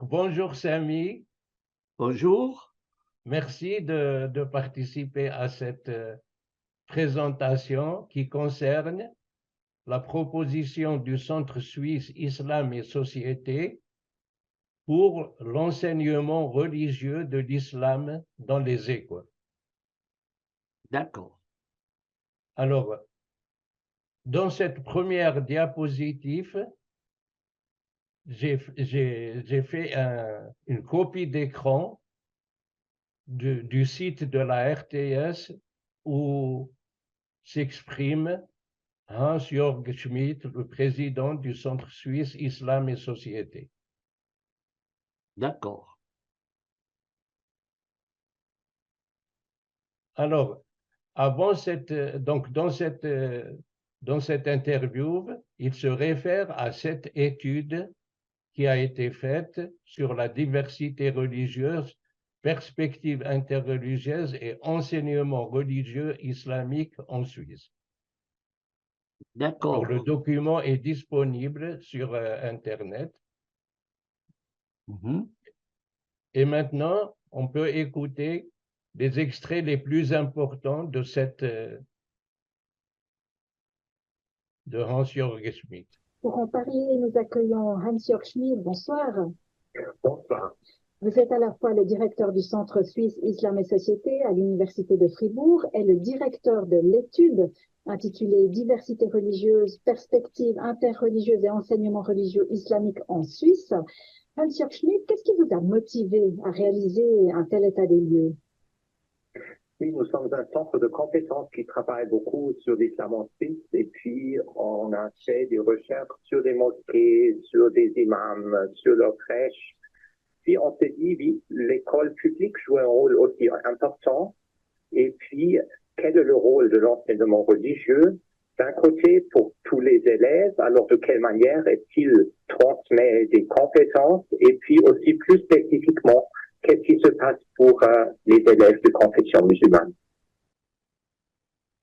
Bonjour Samy, Bonjour. merci de participer à cette présentation qui concerne la proposition du Centre suisse Islam et Société pour l'enseignement religieux de l'islam dans les écoles. D'accord. Alors, dans cette première diapositive, j'ai fait une copie d'écran du site de la RTS où s'exprime Hans-Jörg Schmidt, le président du Centre suisse Islam et Société. D'accord. Alors, donc dans cette interview, il se réfère à cette étude qui a été faite sur la diversité religieuse, perspective interreligieuse et enseignement religieux islamique en Suisse. Alors, D'accord. le document est disponible sur Internet. Et maintenant, on peut écouter les extraits les plus importants de Hans-Jörg Schmidt. Pour en parler, nous accueillons Hans-Jörg Schmidt. Bonsoir. Bonsoir. Vous êtes à la fois le directeur du Centre suisse Islam et Société à l'Université de Fribourg et le directeur de l'étude intitulée Diversité religieuse, perspectives interreligieuses et enseignement religieux islamique en Suisse. Hans-Jörg Schmidt, qu'est-ce qui vous a motivé à réaliser un tel état des lieux? Oui, nous sommes un centre de compétences qui travaille beaucoup sur l'islam en Suisse et puis on a fait des recherches sur des mosquées, sur des imams, sur leurs crèches. Puis on s'est dit, oui, l'école publique joue un rôle aussi important. Et puis, quel est le rôle de l'enseignement religieux? D'un côté, pour tous les élèves, alors de quelle manière est-il transmet des compétences? Et puis aussi plus spécifiquement, qu'est-ce qui se passe pour les élèves de confession musulmane?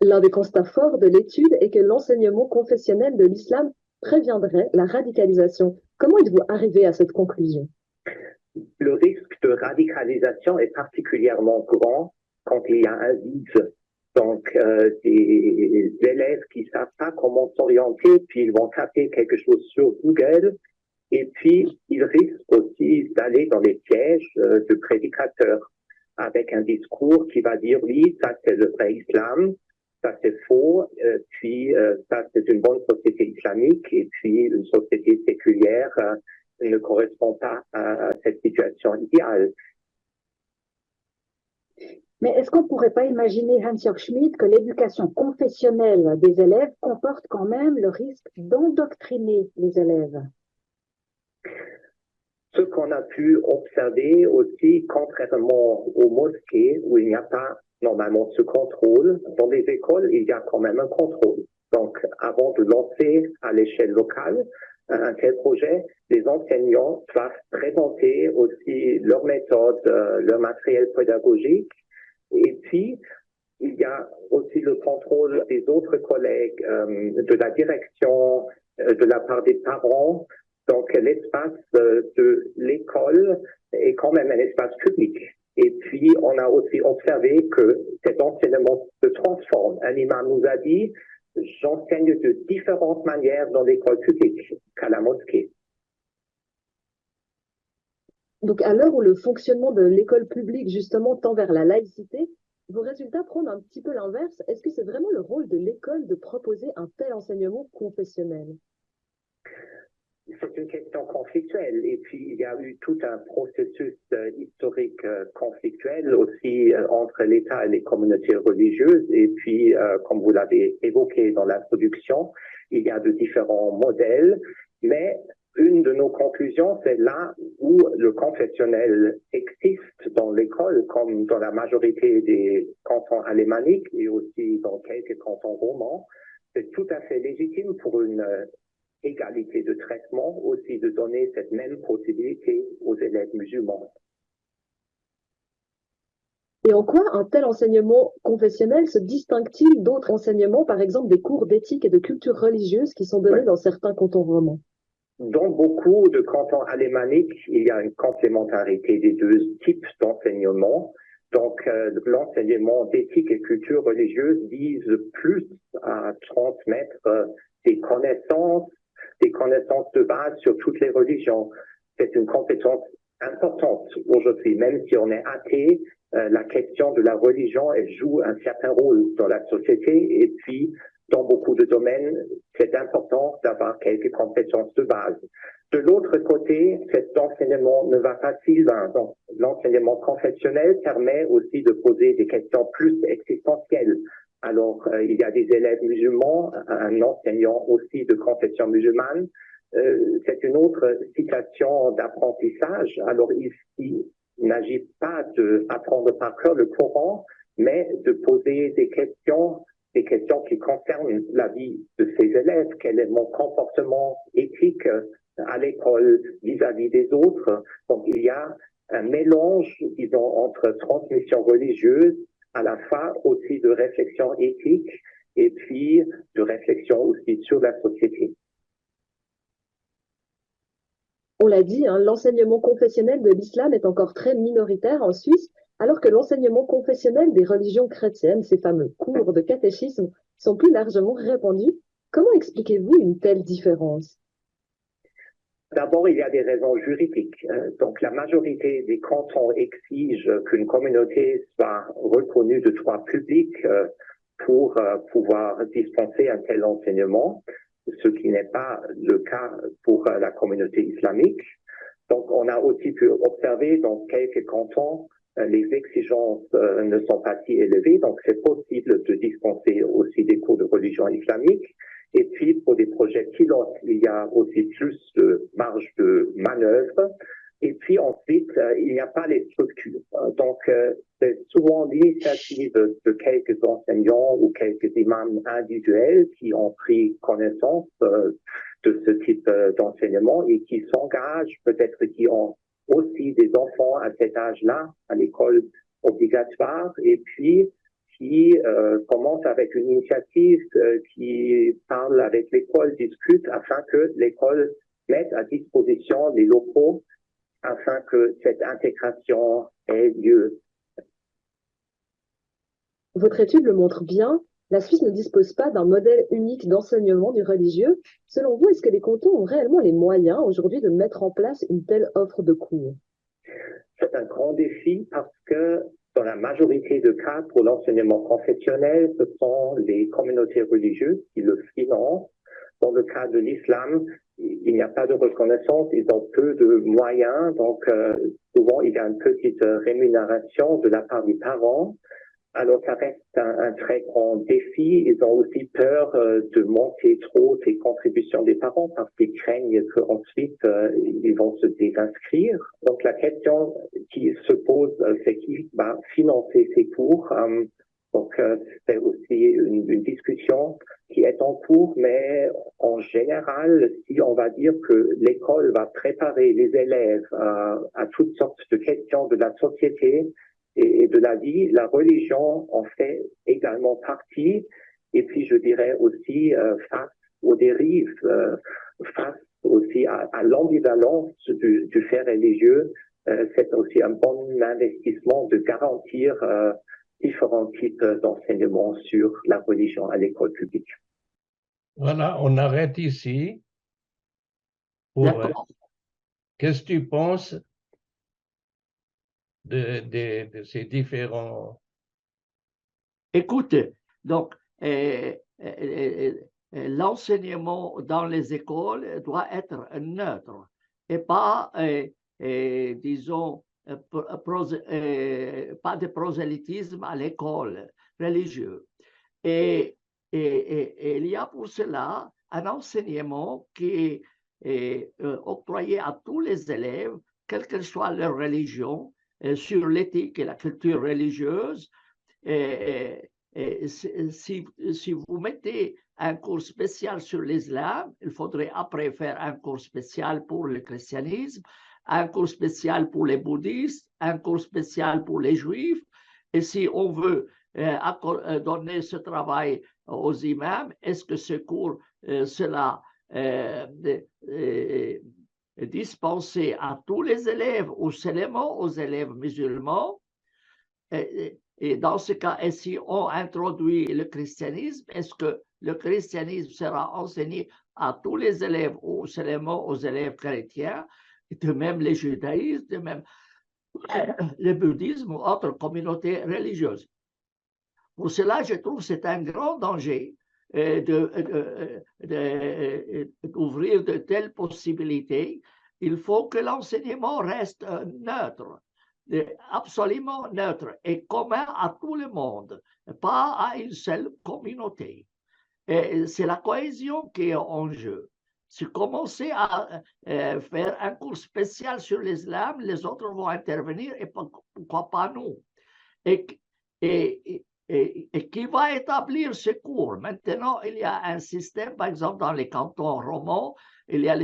L'un des constats forts de l'étude est que l'enseignement confessionnel de l'islam préviendrait la radicalisation. Comment êtes-vous arrivé à cette conclusion? Le risque de radicalisation est particulièrement grand quand il y a un vide. Donc, des élèves qui ne savent pas comment s'orienter, puis ils vont taper quelque chose sur Google, et puis ils risquent aussi d'aller dans les pièges de prédicateurs avec un discours qui va dire, oui, ça c'est le vrai islam, ça c'est faux, puis ça c'est une bonne société islamique, et puis une société séculière ne correspond pas à cette situation idéale. Mais est-ce qu'on ne pourrait pas imaginer, Hans-Jörg Schmidt, que l'éducation confessionnelle des élèves comporte quand même le risque d'endoctriner les élèves? Ce qu'on a pu observer aussi, contrairement aux mosquées, où il n'y a pas normalement ce contrôle, dans les écoles, il y a quand même un contrôle. Donc, avant de lancer à l'échelle locale un tel projet, les enseignants doivent présenter aussi leur méthode, leur matériel pédagogique. Et puis, il y a aussi le contrôle des autres collègues, de la direction, de la part des parents. Donc, l'espace de l'école est quand même un espace public. Et puis, on a aussi observé que cet enseignement se transforme. Un imam nous a dit, j'enseigne de différentes manières dans l'école publique qu'à la mosquée. Donc, à l'heure où le fonctionnement de l'école publique, justement, tend vers la laïcité, vos résultats prennent un petit peu l'inverse. Est-ce que c'est vraiment le rôle de l'école de proposer un tel enseignement confessionnel? C'est une question conflictuelle. Et puis, il y a eu tout un processus historique conflictuel aussi entre l'État et les communautés religieuses. Et puis, comme vous l'avez évoqué dans l'introduction, il y a de différents modèles. Mais une de nos conclusions, c'est là où le confessionnel existe dans l'école, comme dans la majorité des cantons alémaniques et aussi dans quelques cantons romans. C'est tout à fait légitime pour une égalité de traitement, aussi de donner cette même possibilité aux élèves musulmans. Et en quoi un tel enseignement confessionnel se distingue-t-il d'autres enseignements, par exemple des cours d'éthique et de culture religieuse qui sont donnés dans certains cantons romans? Dans beaucoup de cantons alémaniques, il y a une complémentarité des deux types d'enseignement. Donc, l'enseignement d'éthique et culture religieuse vise plus à transmettre des connaissances de base sur toutes les religions. C'est une compétence importante aujourd'hui, même si on est athée, la question de la religion, elle joue un certain rôle dans la société, et puis dans beaucoup de domaines, c'est important d'avoir quelques compétences de base. De l'autre côté, cet enseignement ne va pas si loin. Donc, l'enseignement confessionnel permet aussi de poser des questions plus existentielles. Alors, il y a des élèves musulmans, un enseignant aussi de confession musulmane. C'est une autre situation d'apprentissage. Alors, il n'agit pas d'apprendre par cœur le Coran, mais de poser des questions qui concernent la vie de ces élèves. Quel est mon comportement éthique à l'école vis-à-vis des autres? Donc, il y a un mélange, disons, entre transmission religieuse, à la fois aussi de réflexion éthique et puis de réflexion aussi sur la société. On l'a dit, hein, l'enseignement confessionnel de l'islam est encore très minoritaire en Suisse, alors que l'enseignement confessionnel des religions chrétiennes, ces fameux cours de catéchisme, sont plus largement répandus. Comment expliquez-vous une telle différence? D'abord, il y a des raisons juridiques. Donc, la majorité des cantons exigent qu'une communauté soit reconnue de droit public pour pouvoir dispenser un tel enseignement, ce qui n'est pas le cas pour la communauté islamique. Donc, on a aussi pu observer dans quelques cantons, les exigences ne sont pas si élevées, donc c'est possible de dispenser aussi des cours de religion islamique. Et puis, pour des projets pilotes, il y a aussi plus de marge de manœuvre. Et puis ensuite, il n'y a pas les structures. Donc, c'est souvent l'initiative de quelques enseignants ou quelques imams individuels qui ont pris connaissance de ce type d'enseignement et qui s'engagent, peut-être qui ont aussi des enfants à cet âge-là, à l'école obligatoire, et puis qui commence avec une initiative qui parle avec l'école, discute afin que l'école mette à disposition les locaux afin que cette intégration ait lieu. Votre étude le montre bien, la Suisse ne dispose pas d'un modèle unique d'enseignement du religieux. Selon vous, est-ce que les cantons ont réellement les moyens aujourd'hui de mettre en place une telle offre de cours? C'est un grand défi parce que dans la majorité de cas, pour l'enseignement confessionnel, ce sont les communautés religieuses qui le financent. Dans le cas de l'islam, il n'y a pas de reconnaissance, ils ont peu de moyens, donc souvent il y a une petite rémunération de la part des parents. Alors ça reste un très grand défi. Ils ont aussi peur de monter trop ces contributions des parents parce qu'ils craignent qu'ensuite ils vont se désinscrire. Donc la question qui se pose, c'est qui va financer ces cours. Donc c'est aussi une discussion qui est en cours, mais en général, si on va dire que l'école va préparer les élèves à toutes sortes de questions de la société et de la vie, la religion en fait également partie. Et puis je dirais aussi face aux dérives, face aussi à l'ambivalence du fait religieux, c'est aussi un bon investissement de garantir différents types d'enseignements sur la religion à l'école publique. Voilà, on arrête ici. Qu'est-ce que tu penses de ces différents... Écoutez, donc, l'enseignement dans les écoles doit être neutre et pas, disons, pas de prosélytisme à l'école religieuse. Et il y a pour cela un enseignement qui est octroyé à tous les élèves, quelle que soit leur religion, sur l'éthique et la culture religieuse. Si vous mettez un cours spécial sur l'islam, il faudrait après faire un cours spécial pour le christianisme, un cours spécial pour les bouddhistes, un cours spécial pour les juifs. Et si on veut donner ce travail aux imams, est-ce que ce cours, cela dispensé à tous les élèves ou seulement aux élèves musulmans. Et dans ce cas, et si on introduit le christianisme, est-ce que le christianisme sera enseigné à tous les élèves ou seulement aux élèves chrétiens, de même les judaïsmes, de même le bouddhisme ou autres communautés religieuses? Pour cela, je trouve que c'est un grand danger d'ouvrir de telles possibilités. Il faut que l'enseignement reste neutre, absolument neutre et commun à tout le monde, pas à une seule communauté. C'est la cohésion qui est en jeu. Si commencer à faire un cours spécial sur l'islam, les autres vont intervenir et pourquoi pas nous? Et qui va établir ce cours? Maintenant, il y a un système, par exemple, dans les cantons romans, il y a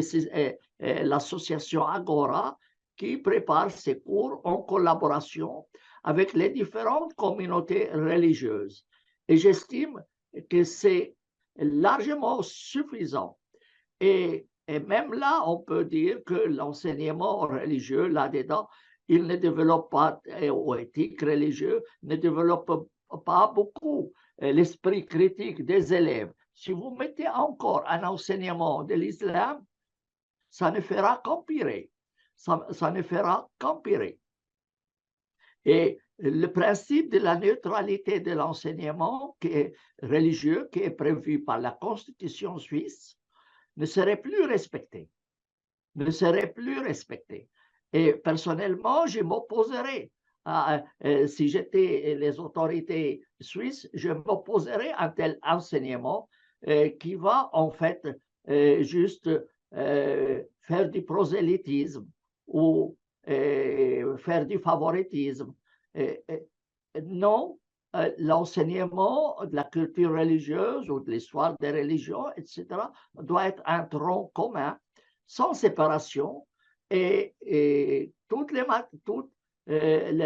l'association Agora qui prépare ces cours en collaboration avec les différentes communautés religieuses. Et j'estime que c'est largement suffisant. Et même là, on peut dire que l'enseignement religieux, là-dedans, il ne développe pas, ou éthique religieuse, ne développe pas beaucoup l'esprit critique des élèves. Si vous mettez encore un enseignement de l'islam, ça ne fera qu'empirer. Ça ne fera qu'empirer. Et le principe de la neutralité de l'enseignement religieux qui est prévu par la Constitution suisse ne serait plus respecté. Ne serait plus respecté. Et personnellement, je m'opposerais, si j'étais les autorités suisses, je m'opposerais à un tel enseignement qui va en fait juste faire du prosélytisme ou faire du favoritisme. Non, l'enseignement de la culture religieuse ou de l'histoire des religions, etc., doit être un tronc commun, sans séparation, et toutes les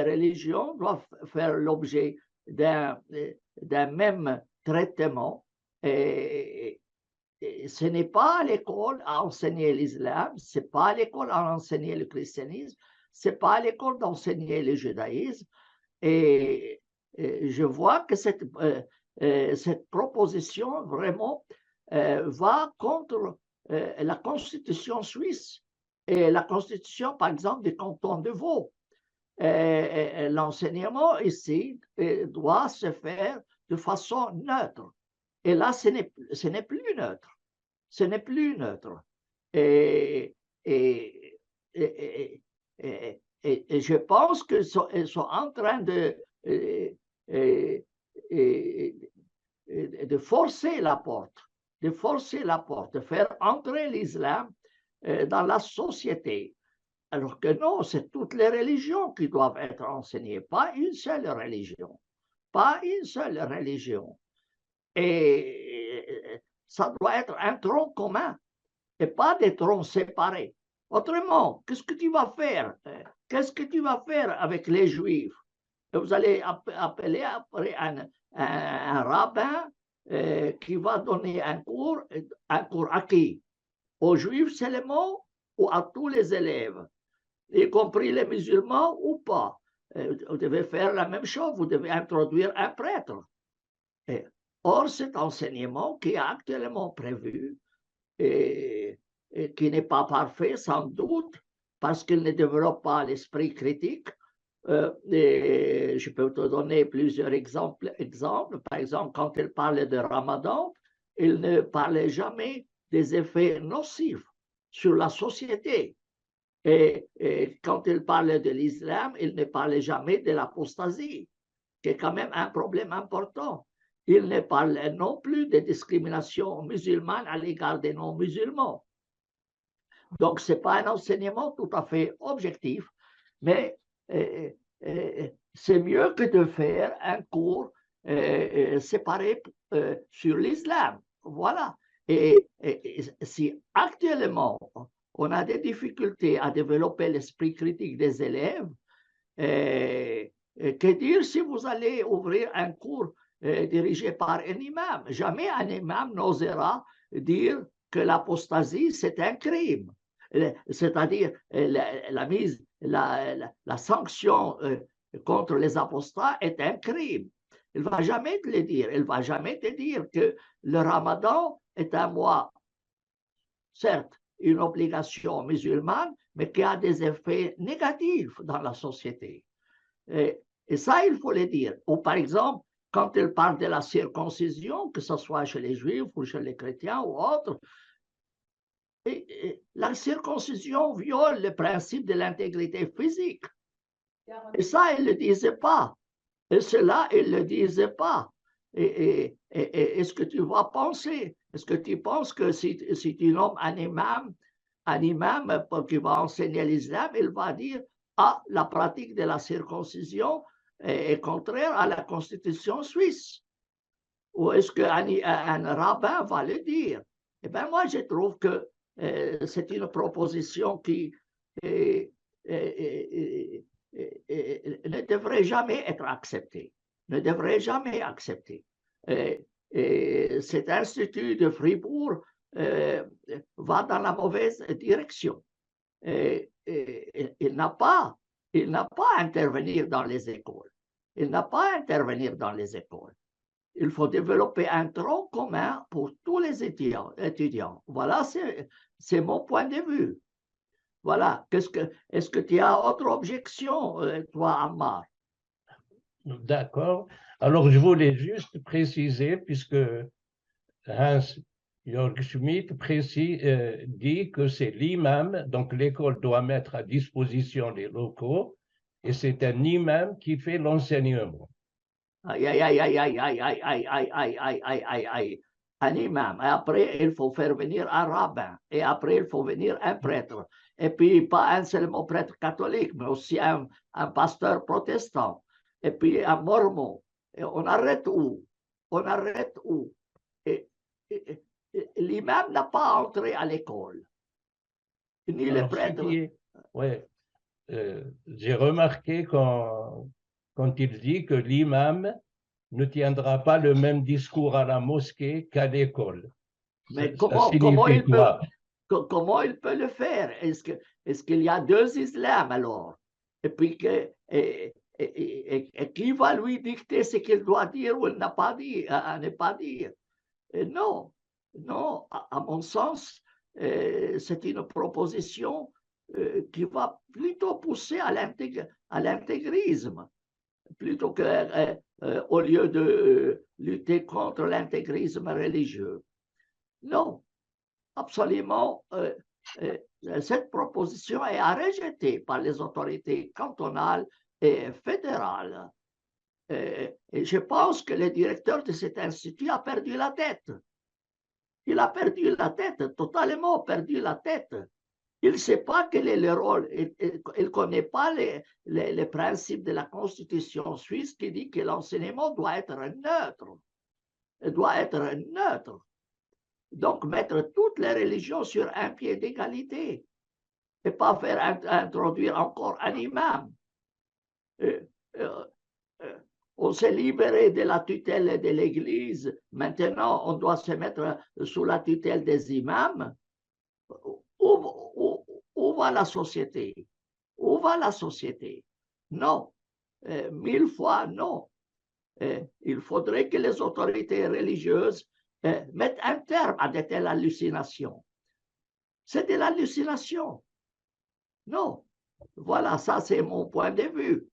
religions doivent faire l'objet d'un même traitement. Et ce n'est pas à l'école à enseigner l'islam, ce n'est pas à l'école à enseigner le christianisme, ce n'est pas à l'école d'enseigner le judaïsme. Et je vois que cette proposition vraiment va contre la Constitution suisse et la Constitution, par exemple, du canton de Vaud. L'enseignement ici doit se faire de façon neutre. Et là, ce n'est plus neutre. Ce n'est plus neutre. Et je pense qu'ils sont en train de forcer la porte, de faire entrer l'islam dans la société. Alors que non, c'est toutes les religions qui doivent être enseignées, pas une seule religion. Pas une seule religion. Et ça doit être un tronc commun et pas des troncs séparés. Autrement, qu'est-ce que tu vas faire? Qu'est-ce que tu vas faire avec les Juifs? Vous allez appeler après un rabbin qui va donner un cours à qui? Aux Juifs seulement ou à tous les élèves, y compris les musulmans ou pas? Vous devez faire la même chose, vous devez introduire un prêtre. Or, cet enseignement qui est actuellement prévu et qui n'est pas parfait sans doute parce qu'il ne développe pas l'esprit critique. Et je peux te donner plusieurs exemples. Par exemple, quand il parlait de Ramadan, il ne parlait jamais des effets nocifs sur la société. Et quand il parlait de l'islam, il ne parlait jamais de l'apostasie, qui est quand même un problème important. Il ne parlait non plus de discrimination musulmane à l'égard des non-musulmans. Donc, ce n'est pas un enseignement tout à fait objectif, mais c'est mieux que de faire un cours séparé sur l'islam. Voilà. Et si actuellement, on a des difficultés à développer l'esprit critique des élèves, que dire si vous allez ouvrir un cours dirigé par un imam? Jamais un imam n'osera dire que l'apostasie, c'est un crime. C'est-à-dire la sanction contre les apostats est un crime. Il ne va jamais te le dire. Il ne va jamais te dire que le Ramadan est un mois, certes, une obligation musulmane, mais qui a des effets négatifs dans la société. Et ça, il faut le dire. Ou par exemple, quand il parle de la circoncision, que ce soit chez les Juifs ou chez les chrétiens ou autres, la circoncision viole le principe de l'intégrité physique. Et ça, il ne le disait pas. Et cela, il ne le disait pas. Et est-ce que tu vas penser, est-ce que tu penses que si tu nommes un imam qui va enseigner l'islam, il va dire, ah, la pratique de la circoncision est contraire à la constitution suisse? Ou est-ce qu'un rabbin va le dire? Eh bien, moi, je trouve que c'est une proposition qui ne devrait jamais être acceptée. Ne devrait jamais accepter. Cet institut de Fribourg va dans la mauvaise direction. Il n'a pas à intervenir dans les écoles. Il n'a pas à intervenir dans les écoles. Il faut développer un tronc commun pour tous les étudiants. Voilà, c'est mon point de vue. Voilà. Est-ce que tu as autre objection, toi, Ammar? D'accord. Alors, je voulais juste préciser, puisque Hans-Jörg Schmidt dit que c'est l'imam, donc l'école doit mettre à disposition les locaux, et c'est un imam qui fait l'enseignement. Aïe, aïe, aïe, aïe, aïe, aïe, aïe, aïe, aïe, aïe, aïe, aïe, aïe, aïe. Un imam. Et après, il faut faire venir un rabbin. Et après, il faut venir un prêtre. Et puis, pas un seulement prêtre catholique, mais aussi un pasteur protestant. Et puis, un mormon. Et on arrête où? On arrête où? L'imam n'a pas entré à l'école. Ni le prêtre. Ouais. J'ai remarqué quand il dit que l'imam ne tiendra pas le même discours à la mosquée qu'à l'école. Mais comment il peut le faire? Est-ce qu'il y a deux islams alors? Et puis qui va lui dicter ce qu'il doit dire ou n'a pas dit, à ne pas dire? Non, à mon sens, c'est une proposition qui va plutôt pousser à l'intégrisme, plutôt qu'au lieu de lutter contre l'intégrisme religieux. Non, absolument, cette proposition est à rejeter par les autorités cantonales et fédérales. Et je pense que le directeur de cet institut a perdu la tête. Il a perdu la tête, totalement perdu la tête. Il ne sait pas quel est le rôle, il ne connaît pas les principes de la Constitution suisse qui dit que l'enseignement doit être neutre. Il doit être neutre. Donc, mettre toutes les religions sur un pied d'égalité et pas faire introduire encore un imam. On s'est libéré de la tutelle de l'Église. Maintenant, on doit se mettre sous la tutelle des imams. Où va la société? Où va la société? Non. 1000 fois non. Il faudrait que les autorités religieuses mettent un terme à de telles hallucinations. C'est de l'hallucination. Non. Voilà, ça c'est mon point de vue.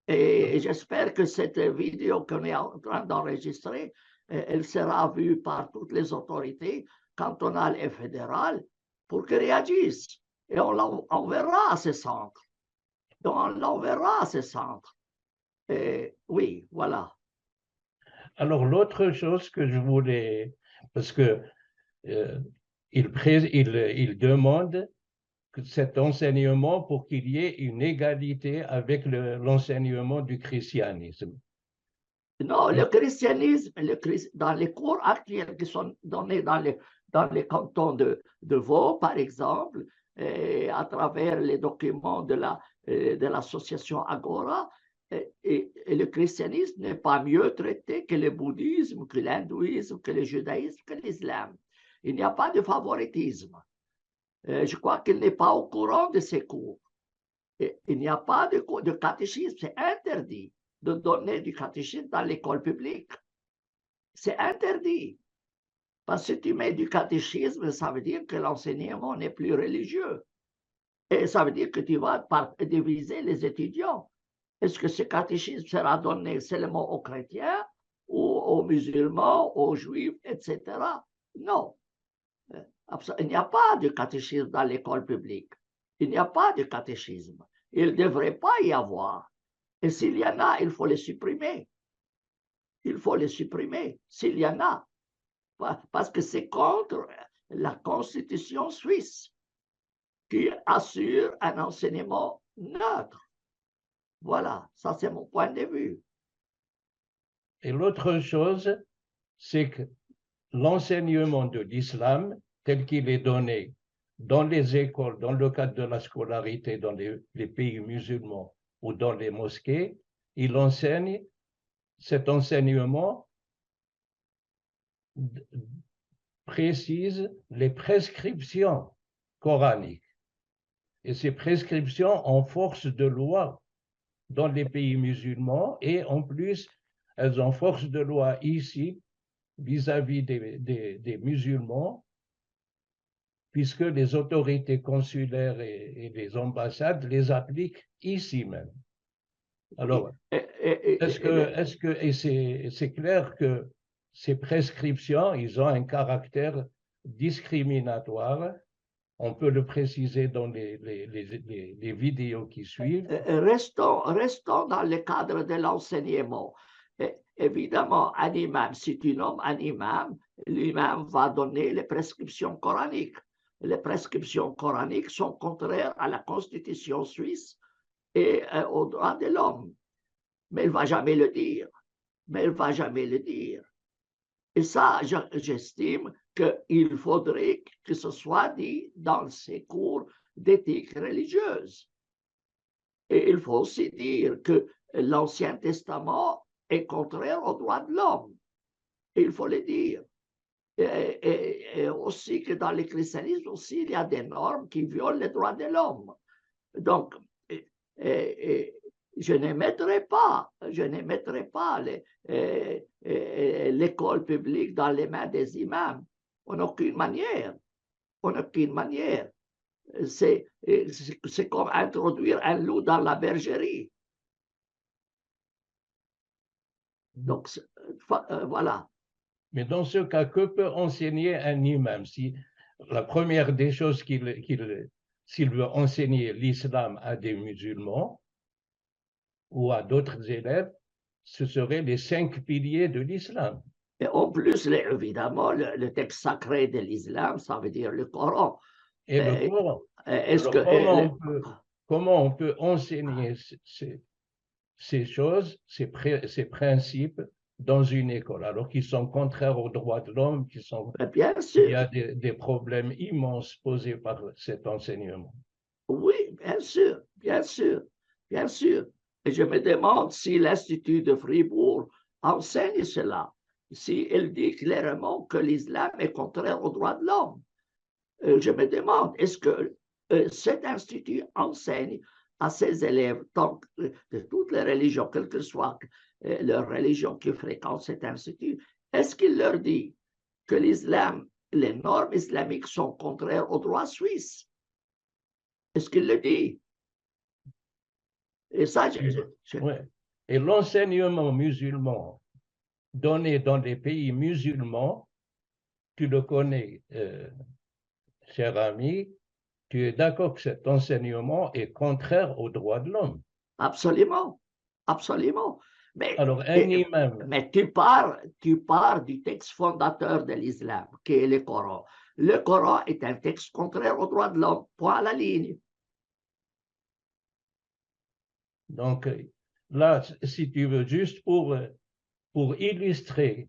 Et j'espère que cette vidéo qu'on est en train d'enregistrer, elle sera vue par toutes les autorités cantonales et fédérales pour qu'elles réagissent. Et on l'enverra à ces centres. Donc, on l'enverra à ces centres. Et oui, voilà. Alors, l'autre chose que je voulais, parce que il demande que cet enseignement pour qu'il y ait une égalité avec l'enseignement du christianisme. Non, le christianisme, dans les cours actuels qui sont donnés dans les cantons de Vaud, par exemple, et à travers les documents de l'association Agora, et le christianisme n'est pas mieux traité que le bouddhisme, que l'hindouisme, que le judaïsme, que l'islam. Il n'y a pas de favoritisme. Je crois qu'il n'est pas au courant de ces cours. Et il n'y a pas de catéchisme. C'est interdit de donner du catéchisme dans l'école publique. C'est interdit. Parce que si tu mets du catéchisme, ça veut dire que l'enseignement n'est plus religieux. Et ça veut dire que tu vas diviser les étudiants. Est-ce que ce catéchisme sera donné seulement aux chrétiens ou aux musulmans, aux juifs, etc.? Non. Il n'y a pas de catéchisme dans l'école publique. Il n'y a pas de catéchisme. Il ne devrait pas y avoir. Et s'il y en a, il faut les supprimer. Il faut les supprimer, s'il y en a. Parce que c'est contre la Constitution suisse qui assure un enseignement neutre. Voilà, ça c'est mon point de vue. Et l'autre chose, c'est que l'enseignement de l'islam, tel qu'il est donné dans les écoles, dans le cadre de la scolarité dans les pays musulmans ou dans les mosquées, il enseigne cet enseignement précise les prescriptions coraniques. Et ces prescriptions ont force de loi dans les pays musulmans et en plus, elles ont force de loi ici vis-à-vis des musulmans, puisque les autorités consulaires et les ambassades les appliquent ici même. Alors, c'est clair que ces prescriptions, ils ont un caractère discriminatoire. On peut le préciser dans les vidéos qui suivent. Restons dans le cadre de l'enseignement. Évidemment, un imam, si tu nommes un imam, l'imam va donner les prescriptions coraniques. Les prescriptions coraniques sont contraires à la Constitution suisse et aux droits de l'homme. Mais il ne va jamais le dire. Mais il ne va jamais le dire. Et ça, j'estime qu'il faudrait que ce soit dit dans ces cours d'éthique religieuse. Et il faut aussi dire que l'Ancien Testament est contraire aux droits de l'homme. Il faut le dire. Et aussi que dans le christianisme aussi, il y a des normes qui violent les droits de l'homme. Donc, je ne mettrai pas l'école publique dans les mains des imams. En aucune manière. En aucune manière. C'est comme introduire un loup dans la bergerie. Donc, voilà. Mais dans ce cas, que peut enseigner un imam? Si la première des choses s'il veut enseigner l'islam à des musulmans ou à d'autres élèves, ce seraient les 5 piliers de l'islam. Et en plus, évidemment, le texte sacré de l'islam, ça veut dire le Coran. Et le Coran. Alors, comment on peut enseigner ces choses, ces principes dans une école, alors qu'ils sont contraires aux droits de l'homme, bien sûr. Il y a des problèmes immenses posés par cet enseignement. Oui, bien sûr, bien sûr, bien sûr. Et je me demande si l'Institut de Fribourg enseigne cela, si elle dit clairement que l'islam est contraire aux droits de l'homme. Je me demande, est-ce que cet institut enseigne à ses élèves de toutes les religions, quelle que soit leur religion qui fréquente cet institut, est-ce qu'il leur dit que l'islam, les normes islamiques sont contraires aux droits suisses? Est-ce qu'il le dit? Et ça, Ouais. Et l'enseignement musulman donné dans les pays musulmans, tu le connais, cher ami, tu es d'accord que cet enseignement est contraire aux droits de l'homme? Absolument, absolument. Mais, alors, un imam. Mais tu pars du texte fondateur de l'islam, qui est le Coran. Le Coran est un texte contraire aux droits de l'homme, point à la ligne. Donc, là, si tu veux, juste pour illustrer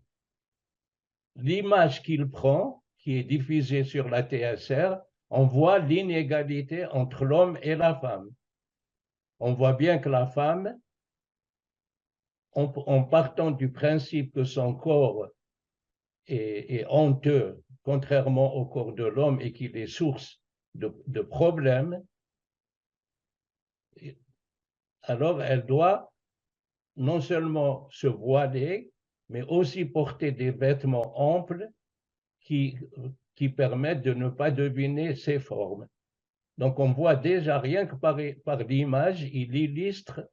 l'image qu'il prend, qui est diffusée sur la TSR, on voit l'inégalité entre l'homme et la femme. On voit bien que la femme, en partant du principe que son corps est honteux, contrairement au corps de l'homme, et qu'il est source de problèmes, alors elle doit non seulement se voiler, mais aussi porter des vêtements amples qui permettent de ne pas deviner ses formes. Donc on voit déjà, rien que par l'image, il illustre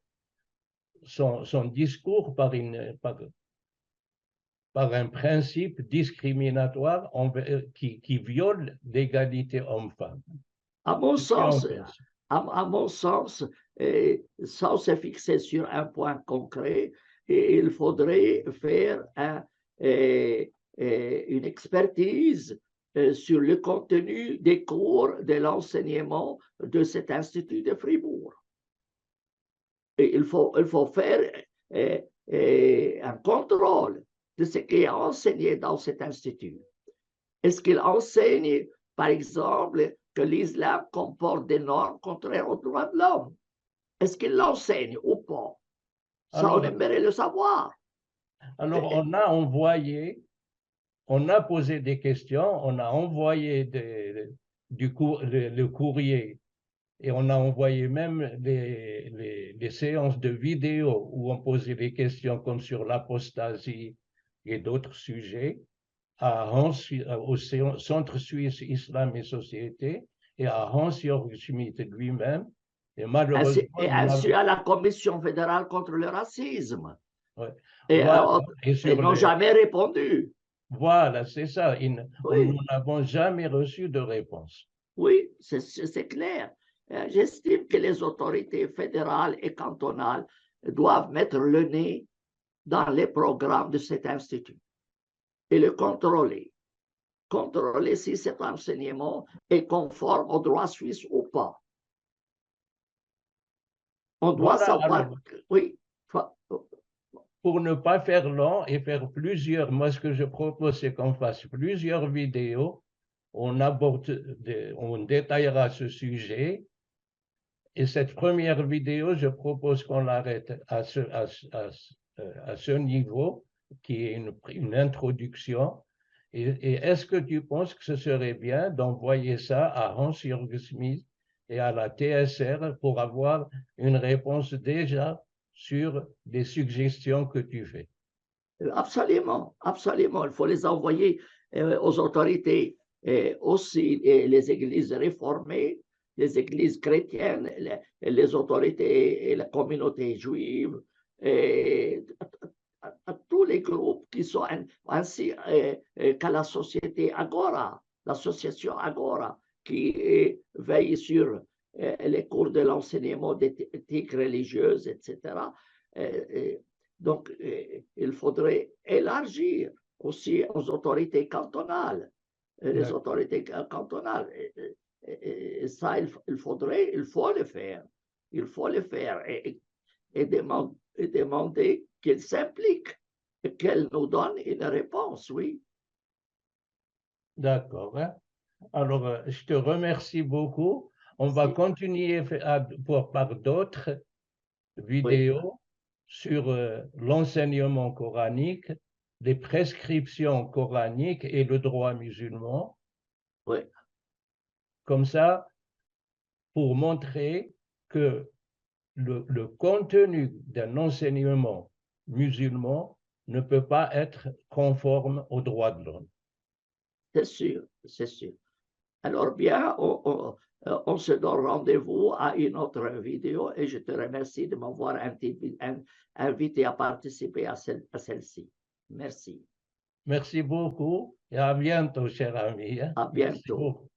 son discours par un principe discriminatoire qui viole l'égalité homme-femme. À mon sens, sans se fixer sur un point concret, il faudrait faire une expertise sur le contenu des cours de l'enseignement de cet institut de Fribourg. Et il faut faire un contrôle de ce qui est enseigné dans cet institut. Est-ce qu'il enseigne, par exemple, que l'islam comporte des normes contraires aux droits de l'homme? Est-ce qu'il l'enseigne ou pas? Ça, on aimerait le savoir. Alors, on a posé des questions, on a envoyé le courrier et on a envoyé même les séances de vidéo où on posait des questions comme sur l'apostasie et d'autres sujets au Centre suisse Islam et Société et à Hans-Jörg Schmidt lui-même. Et malheureusement, ainsi à la Commission fédérale contre le racisme. Ouais. Et, voilà. ils n'ont jamais répondu. Voilà, c'est ça. Oui. Nous n'avons jamais reçu de réponse. Oui, c'est clair. J'estime que les autorités fédérales et cantonales doivent mettre le nez dans les programmes de cet institut et le contrôler. Contrôler si cet enseignement est conforme au droit suisse ou pas. On doit savoir. Alors, oui. Pour ne pas faire long et faire plusieurs, moi ce que je propose, c'est qu'on fasse plusieurs vidéos. On détaillera ce sujet. Et cette première vidéo, je propose qu'on l'arrête à ce niveau, qui est une introduction. Et est-ce que tu penses que ce serait bien d'envoyer ça à Hans-Jörg Schmidt et à la TSR pour avoir une réponse déjà sur des suggestions que tu fais? Absolument, absolument. Il faut les envoyer aux autorités, aussi les églises réformées, les églises chrétiennes, les autorités et la communauté juive, et à tous les groupes qui sont ainsi qu'à la société Agora, l'association Agora, qui veille sur les cours de l'enseignement d'éthique religieuse, etc. Donc, il faudrait élargir aussi aux autorités cantonales, les autorités cantonales. Et ça, il faut le faire. Il faut le faire et demander qu'elles s'impliquent et qu'elles nous donnent une réponse, oui. D'accord. Hein? Alors, je te remercie beaucoup. On va continuer par d'autres vidéos sur l'enseignement coranique, les prescriptions coraniques et le droit musulman. Oui. Comme ça, pour montrer que le contenu d'un enseignement musulman ne peut pas être conforme aux droits de l'homme. C'est sûr, c'est sûr. Alors bien, on se donne rendez-vous à une autre vidéo et je te remercie de m'avoir invité à participer à celle-ci. Merci. Merci beaucoup et à bientôt, cher ami. À bientôt.